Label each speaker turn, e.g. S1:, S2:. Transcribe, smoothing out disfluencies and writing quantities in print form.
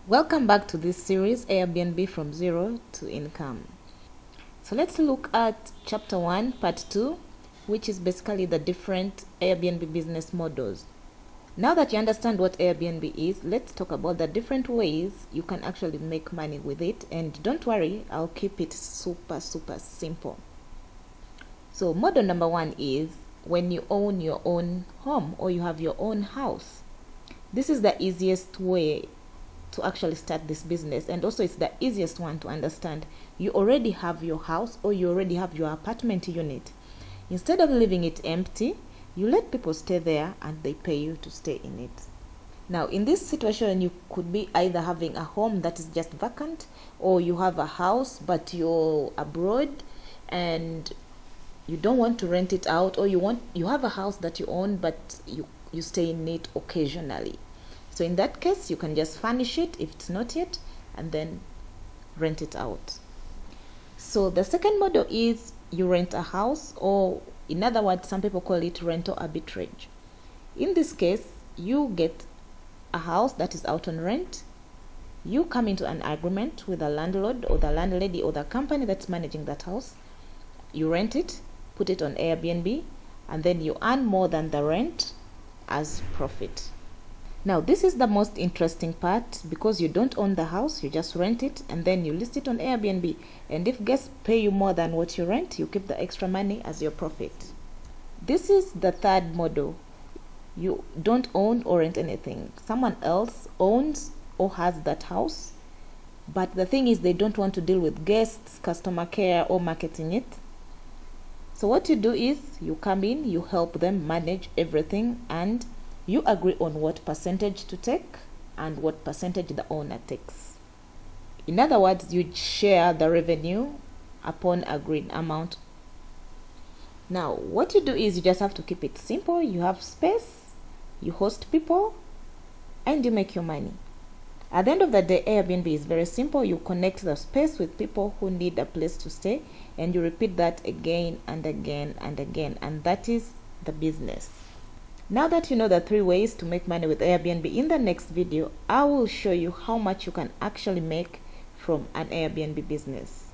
S1: Welcome back to this series, Airbnb from Zero to Income. So let's look at chapter 1, part 2, which is basically the different Airbnb business models. Now that you understand what Airbnb is, let's talk about the different ways you can actually make money with it. And don't worry, I'll keep it super simple. So model number 1 is when you own your own home or you have your own house. This is the easiest way to actually start this business, and also it's the easiest one to understand. You already have your house or you already have your apartment unit. Instead of leaving it empty, you let people stay there and they pay you to stay in it. Now in this situation, you could be either having a home that is just vacant, or you have a house but you're abroad and you don't want to rent it out, or you have a house that you own but you stay in it occasionally. So in that case, you can just furnish it if it's not yet and then rent it out. So the second model is you rent a house, or in other words, some people call it rental arbitrage. In this case, you get a house that is out on rent. You come into an agreement with the landlord or the landlady or the company that's managing that house. You rent it, put it on Airbnb, and then you earn more than the rent as profit. Now this is the most interesting part, because you don't own the house, you just rent it and then you list it on Airbnb, and if guests pay you more than what you rent, you keep the extra money as your profit. This is the third model. You don't own or rent anything. Someone else owns or has that house, but the thing is they don't want to deal with guests, customer care, or marketing it. So what you do is you come in, you help them manage everything, and you agree on what percentage to take and what percentage the owner takes. In other words, you share the revenue upon agreed amount. Now, what you do is you just have to keep it simple. You have space, you host people, and you make your money. At the end of the day, Airbnb is very simple. You connect the space with people who need a place to stay, and you repeat that again and again and again, and that is the business. Now that you know the 3 ways to make money with Airbnb, in the next video, I will show you how much you can actually make from an Airbnb business.